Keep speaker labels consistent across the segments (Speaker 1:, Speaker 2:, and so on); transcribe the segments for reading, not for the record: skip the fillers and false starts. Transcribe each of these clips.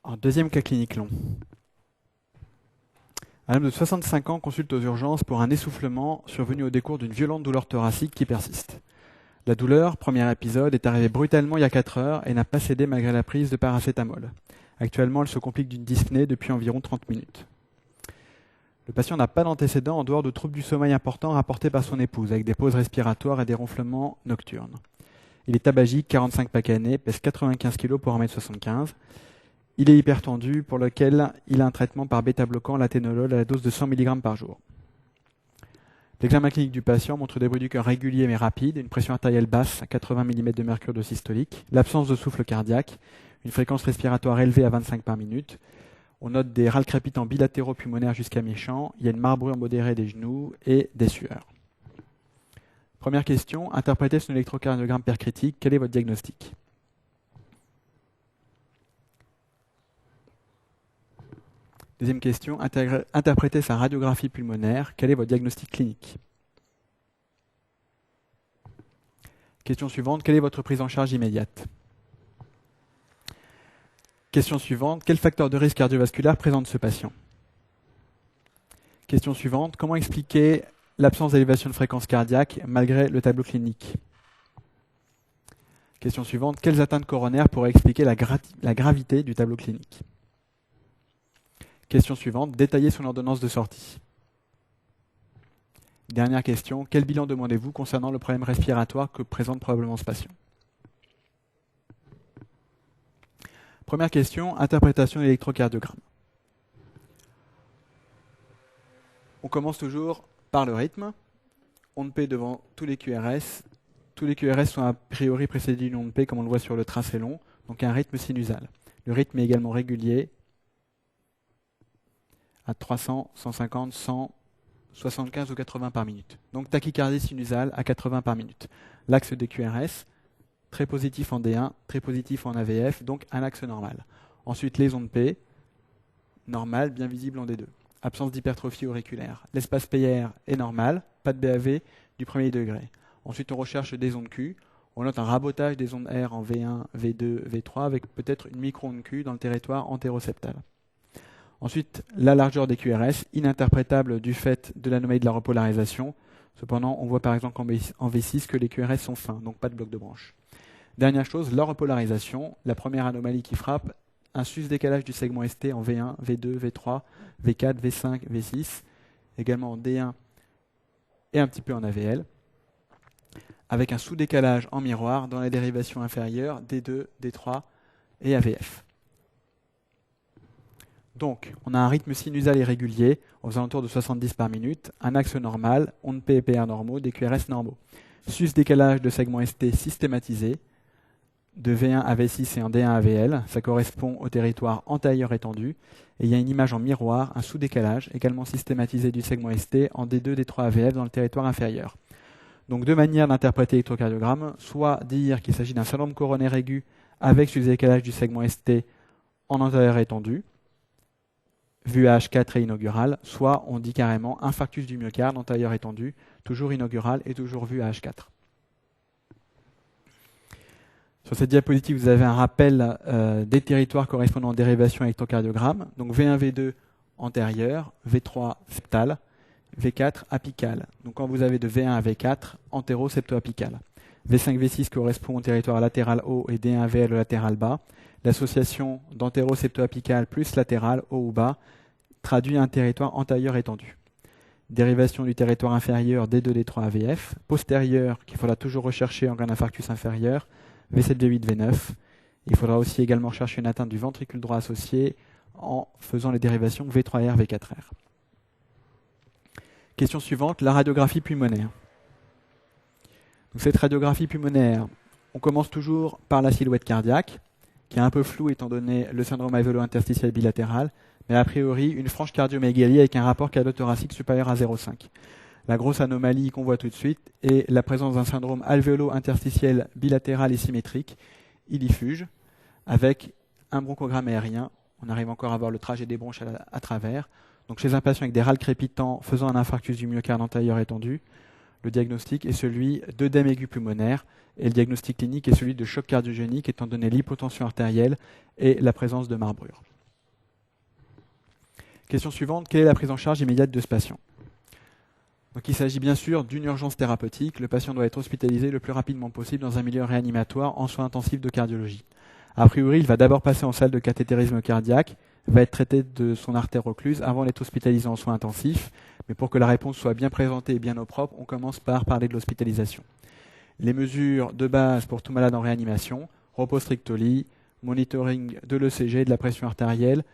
Speaker 1: Un deuxième cas clinique long. Un homme de 65 ans consulte aux urgences pour un essoufflement survenu au décours d'une violente douleur thoracique qui persiste. La douleur, premier épisode, est arrivée brutalement il y a 4 heures et n'a pas cédé malgré la prise de paracétamol. Actuellement, elle se complique d'une dyspnée depuis environ 30 minutes. Le patient n'a pas d'antécédents en dehors de troubles du sommeil importants rapportés par son épouse, avec des pauses respiratoires et des ronflements nocturnes. Il est tabagique, 45 pacanés, pèse 95 kg pour 1m75. Il est hypertendu, pour lequel il a un traitement par bêta-bloquant, l'athénolol, à la dose de 100 mg par jour. L'examen clinique du patient montre des bruits du cœur réguliers mais rapides, une pression artérielle basse à 80 mm de mercure de systolique, l'absence de souffle cardiaque, une fréquence respiratoire élevée à 25 par minute. On note des râles crépitants bilatéraux pulmonaires jusqu'à mi-champ, il y a une marbrure modérée des genoux et des sueurs. Première question, interprétez son électrocardiogramme percritique, quel est votre diagnostic ? Deuxième question, interprétez sa radiographie pulmonaire, quel est votre diagnostic clinique ? Question suivante, quelle est votre prise en charge immédiate ? Question suivante, quel facteur de risque cardiovasculaire présente ce patient ? Question suivante, comment expliquer l'absence d'élévation de fréquence cardiaque malgré le tableau clinique ? Question suivante, quelles atteintes coronaires pourraient expliquer la gravité du tableau clinique ? Question suivante, détaillez son ordonnance de sortie. Dernière question, quel bilan demandez-vous concernant le problème respiratoire que présente probablement ce patient ? Première question, interprétation de l'électrocardiogramme. On commence toujours par le rythme. On P devant tous les QRS. Tous les QRS sont a priori précédés d'une onde P, comme on le voit sur le tracé long, donc un rythme sinusal. Le rythme est également régulier à 300, 150, 100, 75 ou 80 par minute. Donc tachycardie sinusale à 80 par minute. L'axe des QRS, très positif en D1, très positif en AVF, donc un axe normal. Ensuite les ondes P, normales, bien visibles en D2. Absence d'hypertrophie auriculaire. L'espace PR est normal, pas de BAV du premier degré. Ensuite on recherche des ondes Q. On note un rabotage des ondes R en V1, V2, V3 avec peut-être une micro-onde Q dans le territoire antéroceptal. Ensuite, la largeur des QRS, ininterprétable du fait de l'anomalie de la repolarisation. Cependant, on voit par exemple en V6 que les QRS sont fins, donc pas de bloc de branche. Dernière chose, la repolarisation, la première anomalie qui frappe, un sus-décalage du segment ST en V1, V2, V3, V4, V5, V6, également en D1 et un petit peu en AVL, avec un sous-décalage en miroir dans la dérivation inférieure D2, D3 et AVF. Donc, on a un rythme sinusal irrégulier aux alentours de 70 par minute, un axe normal, ondes P et PR normaux, des QRS normaux. Sus-décalage de segment ST systématisé, de V1 à V6 et en D1 à VL, ça correspond au territoire antérieur étendu, et il y a une image en miroir, un sous-décalage, également systématisé du segment ST en D2, D3 à VL dans le territoire inférieur. Donc deux manières d'interpréter l'électrocardiogramme, soit dire qu'il s'agit d'un syndrome coronaire aigu avec sous-décalage du segment ST en antérieur étendu, vu à H4 et inaugural, soit on dit carrément infarctus du myocarde antérieur étendu, toujours inaugural et toujours vu à H4. Sur cette diapositive, vous avez un rappel des territoires correspondant aux dérivations électrocardiogramme. Donc V1, V2 antérieur, V3 septal, V4 apical. Donc quand vous avez de V1 à V4, antéro-septo-apical. V5, V6 correspond au territoire latéral haut et D1 VL au latéral bas. L'association d'antéro-septo-apical plus latéral haut ou bas traduit un territoire antérieur étendu. Dérivation du territoire inférieur D2, D3 AVF. Postérieur, qu'il faudra toujours rechercher en cas d'infarctus inférieur, V7, V8, V9. Il faudra aussi également chercher une atteinte du ventricule droit associé en faisant les dérivations V3R, V4R. Question suivante, la radiographie pulmonaire. Donc cette radiographie pulmonaire, on commence toujours par la silhouette cardiaque, qui est un peu floue étant donné le syndrome alvéolo-interstitiel bilatéral, mais a priori une franche cardiomégalie avec un rapport cardio-thoracique supérieur à 0,5. La grosse anomalie qu'on voit tout de suite est la présence d'un syndrome alvéolo-interstitiel bilatéral et symétrique, illifuge, avec un bronchogramme aérien. On arrive encore à voir le trajet des bronches à travers. Donc chez un patient avec des râles crépitants faisant un infarctus du myocarde antérieur étendu, le diagnostic est celui d'œdème aigu pulmonaire et le diagnostic clinique est celui de choc cardiogénique étant donné l'hypotension artérielle et la présence de marbrure. Question suivante, quelle est la prise en charge immédiate de ce patient? Donc, il s'agit bien sûr d'une urgence thérapeutique. Le patient doit être hospitalisé le plus rapidement possible dans un milieu réanimatoire en soins intensifs de cardiologie. A priori, il va d'abord passer en salle de cathétérisme cardiaque, va être traité de son artère occluse avant d'être hospitalisé en soins intensifs. Mais pour que la réponse soit bien présentée et bien au propre, on commence par parler de l'hospitalisation. Les mesures de base pour tout malade en réanimation, repos strict au lit, monitoring de l'ECG, de la pression artérielle,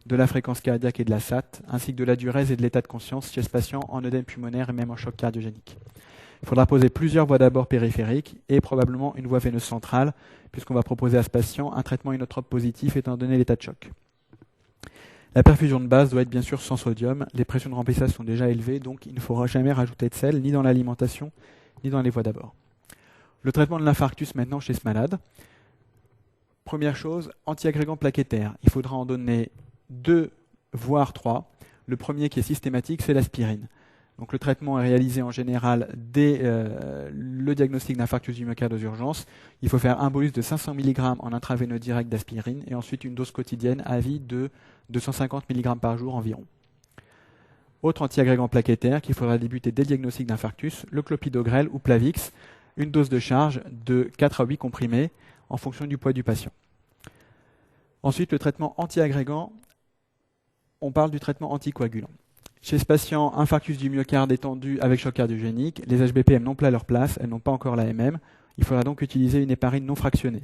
Speaker 1: de la fréquence cardiaque et de la SAT, ainsi que de la diurèse et de l'état de conscience chez ce patient en œdème pulmonaire et même en choc cardiogénique. Il faudra poser plusieurs voies d'abord périphériques et probablement une voie veineuse centrale, puisqu'on va proposer à ce patient un traitement inotrope positif étant donné l'état de choc. La perfusion de base doit être bien sûr sans sodium. Les pressions de remplissage sont déjà élevées, donc il ne faudra jamais rajouter de sel, ni dans l'alimentation, ni dans les voies d'abord. Le traitement de l'infarctus maintenant chez ce malade. Première chose, antiagrégant plaquettaire. Il faudra en donner 2, voire 3. Le premier qui est systématique, c'est l'aspirine. Donc le traitement est réalisé en général dès le diagnostic d'infarctus du myocarde aux urgences. Il faut faire un bolus de 500 mg en intraveineux direct d'aspirine et ensuite une dose quotidienne à vie de 250 mg par jour environ. Autre antiagrégant plaquettaire qu'il faudra débuter dès le diagnostic d'infarctus, le clopidogrel ou Plavix, une dose de charge de 4 à 8 comprimés en fonction du poids du patient. Ensuite, le traitement antiagrégant, on parle du traitement anticoagulant. Chez ce patient, infarctus du myocarde étendu avec choc cardiogénique, les HBPM n'ont pas leur place, elles n'ont pas encore la MM. Il faudra donc utiliser une héparine non fractionnée.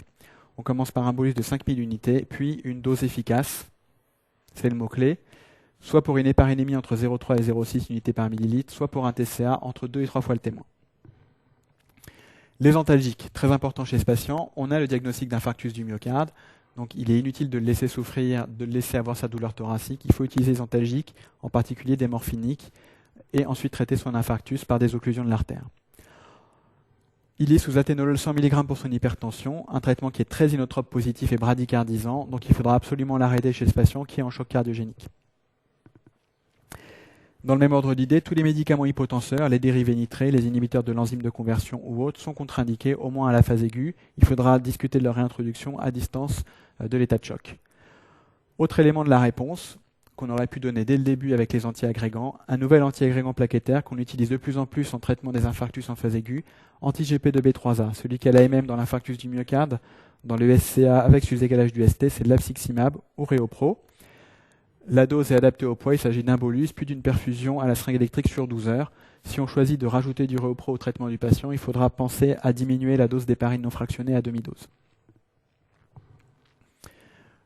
Speaker 1: On commence par un bolus de 5000 unités, puis une dose efficace, c'est le mot-clé, soit pour une héparinémie entre 0,3 et 0,6 unités par millilitre, soit pour un TCA entre 2 et 3 fois le témoin. Les antalgiques, très important chez ce patient, on a le diagnostic d'infarctus du myocarde, donc il est inutile de le laisser souffrir, de le laisser avoir sa douleur thoracique, il faut utiliser les antalgiques, en particulier des morphiniques, et ensuite traiter son infarctus par des occlusions de l'artère. Il est sous athénolol 100 mg pour son hypertension, un traitement qui est très inotrope positif et bradycardisant, donc il faudra absolument l'arrêter chez ce patient qui est en choc cardiogénique. Dans le même ordre d'idée, tous les médicaments hypotenseurs, les dérivés nitrés, les inhibiteurs de l'enzyme de conversion ou autres, sont contre-indiqués au moins à la phase aiguë. Il faudra discuter de leur réintroduction à distance de l'état de choc. Autre élément de la réponse qu'on aurait pu donner dès le début avec les antiagrégants, un nouvel antiagrégant plaquettaire qu'on utilise de plus en plus en traitement des infarctus en phase aiguë, anti-GP2B3A, celui qui a l'AMM dans l'infarctus du myocarde, dans le SCA avec sus-décalage du ST, c'est de l'abciximab ou Réopro. La dose est adaptée au poids, il s'agit d'un bolus puis d'une perfusion à la seringue électrique sur 12 heures. Si on choisit de rajouter du Réopro au traitement du patient, il faudra penser à diminuer la dose d'héparine non fractionnée à demi-dose.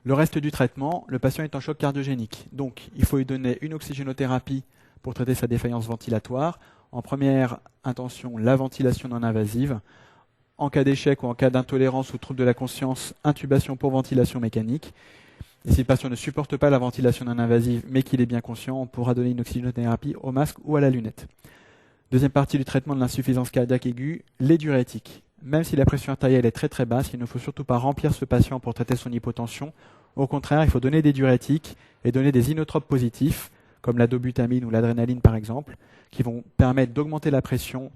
Speaker 1: Le reste du traitement, le patient est en choc cardiogénique. Donc, il faut lui donner une oxygénothérapie pour traiter sa défaillance ventilatoire. En première intention, la ventilation non invasive. En cas d'échec ou en cas d'intolérance ou trouble de la conscience, intubation pour ventilation mécanique. Et si le patient ne supporte pas la ventilation non invasive, mais qu'il est bien conscient, on pourra donner une oxygénothérapie au masque ou à la lunette. Deuxième partie du traitement de l'insuffisance cardiaque aiguë, les diurétiques. Même si la pression artérielle est très très basse, il ne faut surtout pas remplir ce patient pour traiter son hypotension. Au contraire, il faut donner des diurétiques et donner des inotropes positifs, comme la dobutamine ou l'adrénaline par exemple, qui vont permettre d'augmenter la pression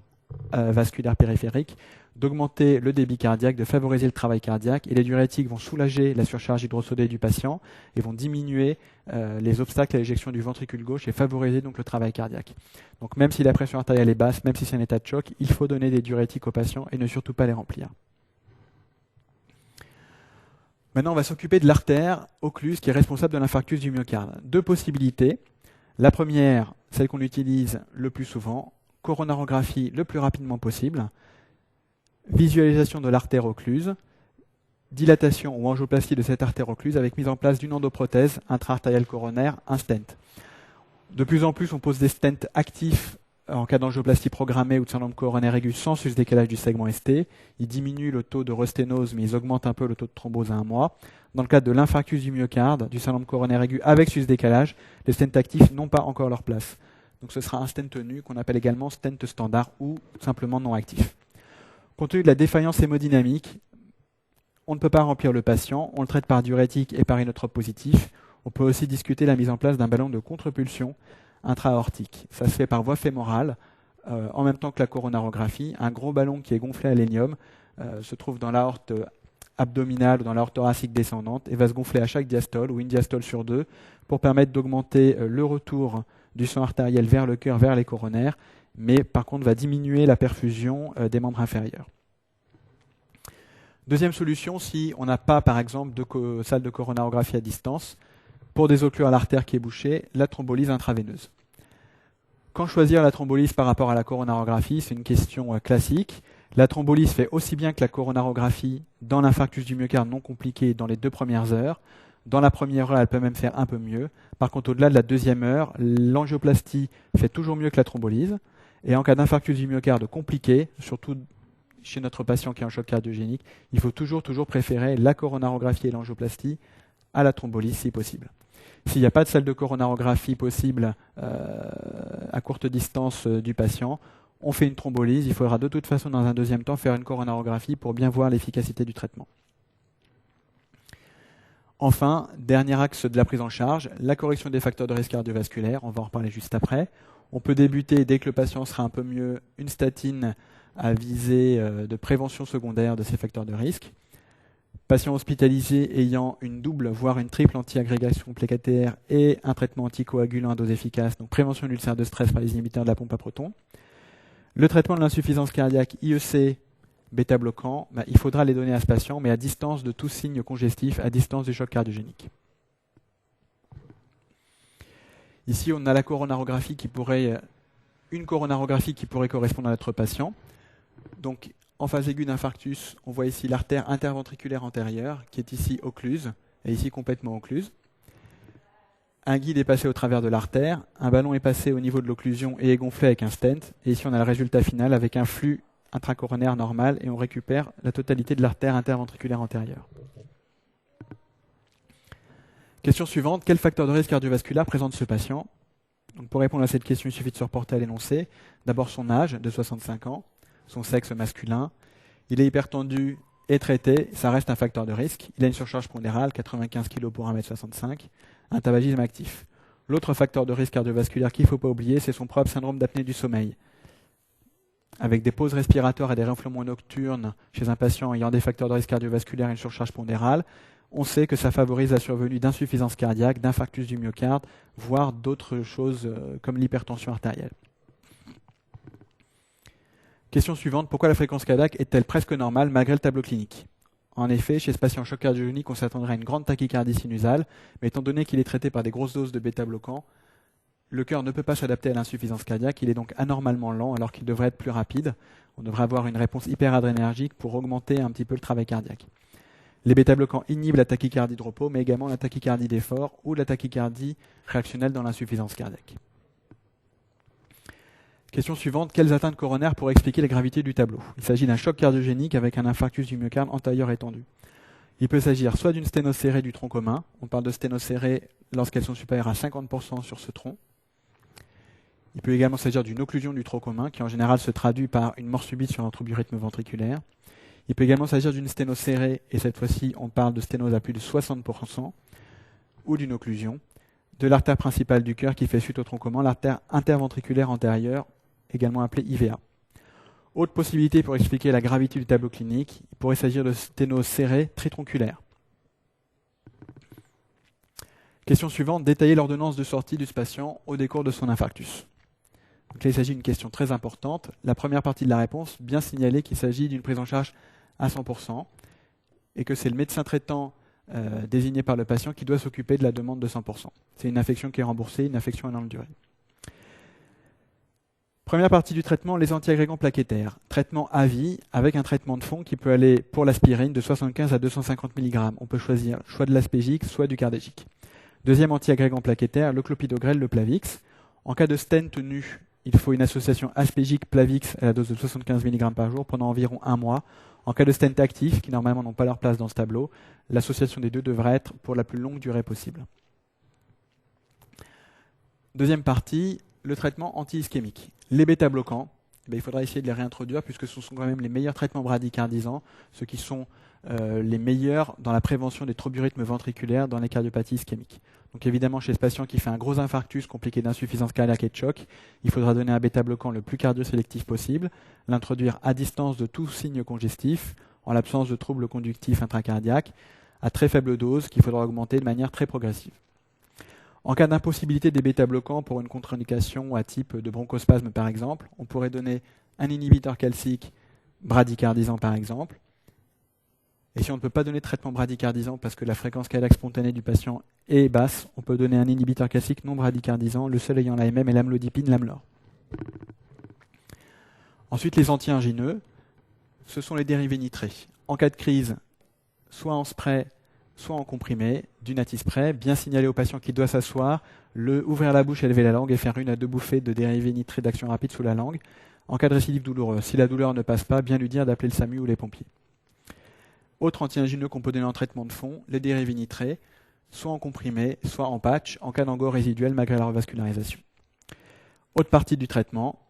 Speaker 1: vasculaire périphérique, d'augmenter le débit cardiaque, de favoriser le travail cardiaque, et les diurétiques vont soulager la surcharge hydrosodée du patient et vont diminuer les obstacles à l'éjection du ventricule gauche et favoriser donc le travail cardiaque. Donc même si la pression artérielle est basse, même si c'est un état de choc, il faut donner des diurétiques aux patients et ne surtout pas les remplir. Maintenant, on va s'occuper de l'artère occluse qui est responsable de l'infarctus du myocarde. Deux possibilités. La première, celle qu'on utilise le plus souvent, coronarographie le plus rapidement possible, visualisation de l'artère occluse, dilatation ou angioplastie de cette artère occluse avec mise en place d'une endoprothèse intra-artérielle coronaire, un stent. De plus en plus, on pose des stents actifs en cas d'angioplastie programmée ou de syndrome coronaire aigu sans sus-décalage du segment ST. Ils diminuent le taux de resténose, mais ils augmentent un peu le taux de thrombose à 1 mois. Dans le cadre de l'infarctus du myocarde, du syndrome coronaire aigu avec sus-décalage, les stents actifs n'ont pas encore leur place. Donc ce sera un stent nu qu'on appelle également stent standard ou simplement non actif. Compte tenu de la défaillance hémodynamique, on ne peut pas remplir le patient, on le traite par diurétique et par inotrope positif. On peut aussi discuter la mise en place d'un ballon de contre-pulsion intra-aortique. Ça se fait par voie fémorale, en même temps que la coronarographie. Un gros ballon qui est gonflé à l'hélium se trouve dans l'aorte abdominale ou dans l'aorte thoracique descendante et va se gonfler à chaque diastole ou une diastole sur deux pour permettre d'augmenter le retour du sang artériel vers le cœur, vers les coronaires, mais par contre va diminuer la perfusion des membres inférieurs. Deuxième solution, si on n'a pas par exemple de salle de coronarographie à distance, pour désocclurer l'artère qui est bouchée, la thrombolyse intraveineuse. Quand choisir la thrombolyse par rapport à la coronarographie, c'est une question classique. La thrombolyse fait aussi bien que la coronarographie dans l'infarctus du myocarde non compliqué dans les 2 premières heures. Dans la première heure, elle peut même faire un peu mieux. Par contre, au-delà de la 2e heure, l'angioplastie fait toujours mieux que la thrombolyse. Et en cas d'infarctus du myocarde compliqué, surtout chez notre patient qui est en choc cardiogénique, il faut toujours préférer la coronarographie et l'angioplastie à la thrombolyse si possible. S'il n'y a pas de salle de coronarographie possible à courte distance du patient, on fait une thrombolyse. Il faudra de toute façon dans un deuxième temps faire une coronarographie pour bien voir l'efficacité du traitement. Enfin, dernier axe de la prise en charge, la correction des facteurs de risque cardiovasculaire. On va en reparler juste après. On peut débuter, dès que le patient sera un peu mieux, une statine à visée de prévention secondaire de ces facteurs de risque. Patient hospitalisé ayant une double, voire une triple anti-agrégation plécataire et un traitement anticoagulant à dose efficace, donc prévention de l'ulcère de stress par les inhibiteurs de la pompe à protons. Le traitement de l'insuffisance cardiaque IEC, bêta-bloquant, il faudra les donner à ce patient, mais à distance de tout signe congestif, à distance du choc cardiogénique. Ici, on a la coronarographie une coronarographie qui pourrait correspondre à notre patient. Donc, en phase aiguë d'infarctus, on voit ici l'artère interventriculaire antérieure, qui est ici occluse, et ici complètement occluse. Un guide est passé au travers de l'artère, un ballon est passé au niveau de l'occlusion et est gonflé avec un stent, et ici on a le résultat final avec un flux intracoronaire normal, et on récupère la totalité de l'artère interventriculaire antérieure. Question suivante, quel facteur de risque cardiovasculaire présente ce patient? Donc pour répondre à cette question, il suffit de se reporter à l'énoncé. D'abord son âge, de 65 ans. Son sexe masculin, il est hypertendu et traité, ça reste un facteur de risque. Il a une surcharge pondérale, 95 kg pour 1m65, un tabagisme actif. L'autre facteur de risque cardiovasculaire qu'il ne faut pas oublier, c'est son propre syndrome d'apnée du sommeil. Avec des pauses respiratoires et des renflements nocturnes chez un patient ayant des facteurs de risque cardiovasculaire et une surcharge pondérale, on sait que ça favorise la survenue d'insuffisance cardiaque, d'infarctus du myocarde, voire d'autres choses comme l'hypertension artérielle. Question suivante, pourquoi la fréquence cardiaque est-elle presque normale malgré le tableau clinique? En effet, chez ce patient en choc cardiogénique, on s'attendrait à une grande tachycardie sinusale, mais étant donné qu'il est traité par des grosses doses de bêta-bloquants, le cœur ne peut pas s'adapter à l'insuffisance cardiaque, il est donc anormalement lent alors qu'il devrait être plus rapide. On devrait avoir une réponse hyperadrénergique pour augmenter un petit peu le travail cardiaque. Les bêta-bloquants inhibent la tachycardie de repos, mais également la tachycardie d'effort ou la tachycardie réactionnelle dans l'insuffisance cardiaque. Question suivante, quelles atteintes coronaires pourraient expliquer la gravité du tableau? Il s'agit d'un choc cardiogénique avec un infarctus du myocarde antérieur étendu. Il peut s'agir soit d'une sténocérée du tronc commun, on parle de sténocérée lorsqu'elles sont supérieures à 50% sur ce tronc. Il peut également s'agir d'une occlusion du tronc commun qui en général se traduit par une mort subite sur l'entrée du rythme ventriculaire. Il peut également s'agir d'une sténocérée, et cette fois-ci on parle de sténose à plus de 60%, ou d'une occlusion de l'artère principale du cœur qui fait suite au tronc commun, l'artère interventriculaire antérieure, également appelée IVA. Autre possibilité pour expliquer la gravité du tableau clinique, il pourrait s'agir de sténose serrée tritronculaire. Question suivante, détailler l'ordonnance de sortie de ce patient au décours de son infarctus. Donc là, il s'agit d'une question très importante. La première partie de la réponse, bien signaler qu'il s'agit d'une prise en charge à 100% et que c'est le médecin traitant désigné par le patient qui doit s'occuper de la demande de 100%. C'est une affection qui est remboursée, une affection à longue durée. Première partie du traitement, les antiagrégants plaquettaires. Traitement à vie avec un traitement de fond qui peut aller pour l'aspirine de 75 à 250 mg. On peut choisir soit de l'aspégique, soit du cardégique. Deuxième antiagrégant plaquettaire, le clopidogrel, le Plavix. En cas de stent nu, il faut une association aspégique-Plavix à la dose de 75 mg par jour pendant environ 1 mois. En cas de stent actif, qui normalement n'ont pas leur place dans ce tableau, l'association des deux devrait être pour la plus longue durée possible. Deuxième partie, le traitement anti-ischémique. Les bêta-bloquants, il faudra essayer de les réintroduire puisque ce sont quand même les meilleurs traitements bradycardisants, ceux qui sont les meilleurs dans la prévention des tromburirythmes ventriculaires dans les cardiopathies ischémiques. Donc évidemment, chez ce patient qui fait un gros infarctus compliqué d'insuffisance cardiaque et de choc, il faudra donner un bêta-bloquant le plus cardiosélectif possible, l'introduire à distance de tout signe congestif, en l'absence de troubles conductifs intracardiaques, à très faible dose qu'il faudra augmenter de manière très progressive. En cas d'impossibilité des bêta-bloquants pour une contre-indication à type de bronchospasme par exemple, on pourrait donner un inhibiteur calcique bradycardisant par exemple. Et si on ne peut pas donner de traitement bradycardisant parce que la fréquence cardiaque spontanée du patient est basse, on peut donner un inhibiteur calcique non bradycardisant, le seul ayant l'AMM est l'amlodipine, l'Amlor. Ensuite, les antiangineux, ce sont les dérivés nitrés. En cas de crise, soit en spray, soit en comprimé, du natispray, bien signaler au patient qu'il doit s'asseoir, ouvrir la bouche, élever la langue et faire 1 à 2 bouffées de dérivés nitrés d'action rapide sous la langue. En cas de récidive douloureuse, si la douleur ne passe pas, bien lui dire d'appeler le SAMU ou les pompiers. Autre antiangineux qu'on peut donner en traitement de fond, les dérivés nitrés, soit en comprimé, soit en patch, en cas d'ango résiduel malgré la revascularisation. Autre partie du traitement,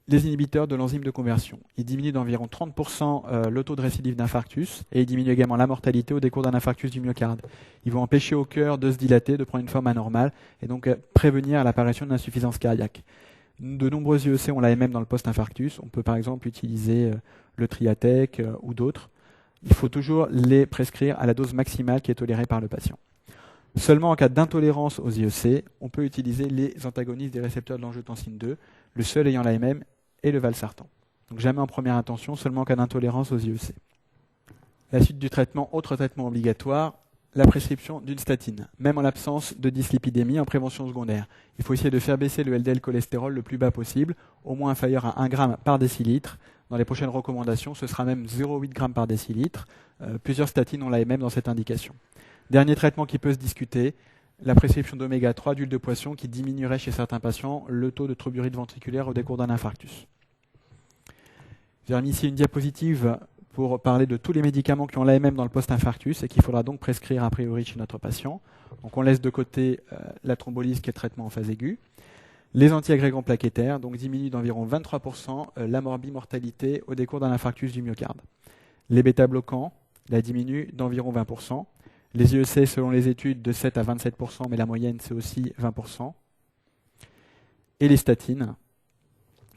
Speaker 1: les inhibiteurs de l'enzyme de conversion. Ils diminuent d'environ 30% le taux de récidive d'infarctus et ils diminuent également la mortalité au décours d'un infarctus du myocarde. Ils vont empêcher au cœur de se dilater, de prendre une forme anormale et donc prévenir l'apparition d'insuffisance cardiaque. De nombreux IEC ont l'AMM dans le post-infarctus. On peut par exemple utiliser le Triatec ou d'autres. Il faut toujours les prescrire à la dose maximale qui est tolérée par le patient. Seulement en cas d'intolérance aux IEC, on peut utiliser les antagonistes des récepteurs de l'angiotensine 2, le seul ayant l'AMM et le valsartan. Donc jamais en première intention, seulement en cas d'intolérance aux IEC. La suite du traitement, autre traitement obligatoire, la prescription d'une statine, même en l'absence de dyslipidémie en prévention secondaire. Il faut essayer de faire baisser le LDL cholestérol le plus bas possible, au moins inférieur à 1 g par décilitre. Dans les prochaines recommandations, ce sera même 0,8 g par décilitre. Plusieurs statines ont l'AMM dans cette indication. Dernier traitement qui peut se discuter, la prescription d'oméga 3 d'huile de poisson qui diminuerait chez certains patients le taux de tromburite ventriculaire au décours d'un infarctus. J'ai remis ici une diapositive pour parler de tous les médicaments qui ont l'AMM dans le post-infarctus et qu'il faudra donc prescrire a priori chez notre patient. Donc on laisse de côté la thrombolyse qui est le traitement en phase aiguë. Les antiagrégants plaquettaires donc diminuent d'environ 23% la morbimortalité au décours d'un infarctus du myocarde. Les bêta-bloquants la diminuent d'environ 20%. Les IEC, selon les études, de 7 à 27%, mais la moyenne, c'est aussi 20%. Et les statines,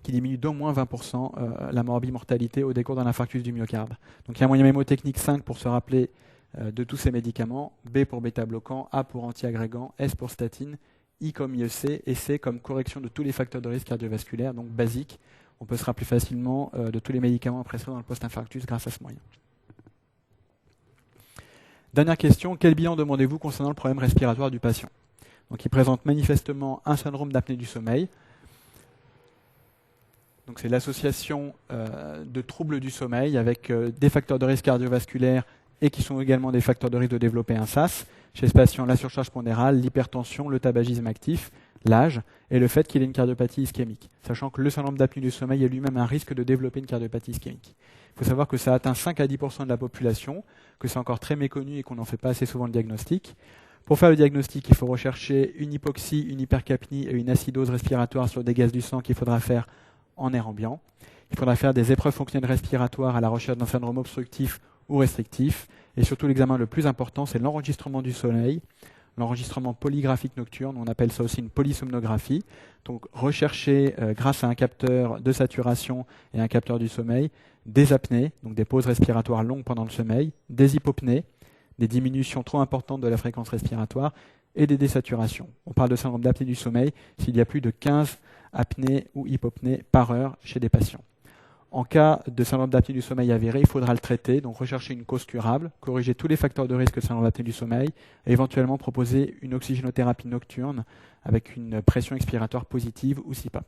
Speaker 1: qui diminuent d'au moins 20% la morbimortalité au décours d'un infarctus du myocarde. Donc il y a un moyen mémotechnique 5 pour se rappeler de tous ces médicaments. B pour bêta-bloquant, A pour anti-agrégant, S pour statine, I comme IEC et C comme correction de tous les facteurs de risque cardiovasculaire, donc basique. On peut se rappeler facilement de tous les médicaments prescrits dans le post-infarctus grâce à ce moyen. Dernière question, quel bilan demandez-vous concernant le problème respiratoire du patient? Donc, il présente manifestement un syndrome d'apnée du sommeil. Donc, c'est l'association de troubles du sommeil avec des facteurs de risque cardiovasculaire et qui sont également des facteurs de risque de développer un SAS. Chez ce patient, la surcharge pondérale, l'hypertension, le tabagisme actif, l'âge et le fait qu'il ait une cardiopathie ischémique. Sachant que le syndrome d'apnée du sommeil est lui-même un risque de développer une cardiopathie ischémique. Il faut savoir que ça atteint 5 à 10% de la population, que c'est encore très méconnu et qu'on n'en fait pas assez souvent le diagnostic. Pour faire le diagnostic, il faut rechercher une hypoxie, une hypercapnie et une acidose respiratoire sur des gaz du sang qu'il faudra faire en air ambiant. Il faudra faire des épreuves fonctionnelles respiratoires à la recherche d'un syndrome obstructif ou restrictif. Et surtout, l'examen le plus important, c'est l'enregistrement du sommeil, l'enregistrement polygraphique nocturne, on appelle ça aussi une polysomnographie. Donc rechercher, grâce à un capteur de saturation et un capteur du sommeil, des apnées, donc des pauses respiratoires longues pendant le sommeil, des hypopnées, des diminutions trop importantes de la fréquence respiratoire et des désaturations. On parle de syndrome d'apnée du sommeil s'il y a plus de 15 apnées ou hypopnées par heure chez des patients. En cas de syndrome d'apnée du sommeil avéré, il faudra le traiter, donc rechercher une cause curable, corriger tous les facteurs de risque de syndrome d'apnée du sommeil et éventuellement proposer une oxygénothérapie nocturne avec une pression expiratoire positive ou CPAP.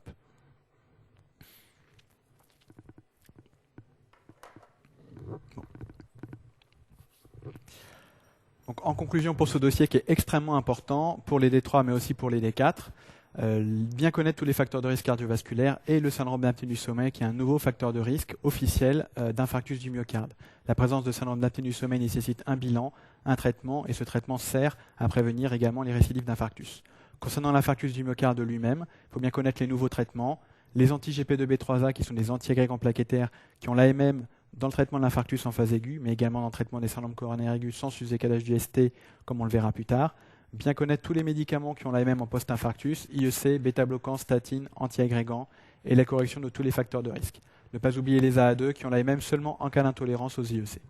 Speaker 1: Donc, en conclusion pour ce dossier qui est extrêmement important pour les D3 mais aussi pour les D4, bien connaître tous les facteurs de risque cardiovasculaire et le syndrome d'apnée du sommeil qui est un nouveau facteur de risque officiel d'infarctus du myocarde. La présence de syndrome d'apnée du sommeil nécessite un bilan, un traitement et ce traitement sert à prévenir également les récidives d'infarctus. Concernant l'infarctus du myocarde lui-même, il faut bien connaître les nouveaux traitements, les anti-GP2B3A qui sont des anti-agrégants plaquettaires qui ont l'AMM dans le traitement de l'infarctus en phase aiguë, mais également dans le traitement des syndromes coronaires aigus sans sus-décalage du ST, comme on le verra plus tard. Bien connaître tous les médicaments qui ont l'AMM en post-infarctus, IEC, bêta-bloquants, statine, anti-agrégants, et la correction de tous les facteurs de risque. Ne pas oublier les AA2 qui ont la MM seulement en cas d'intolérance aux IEC.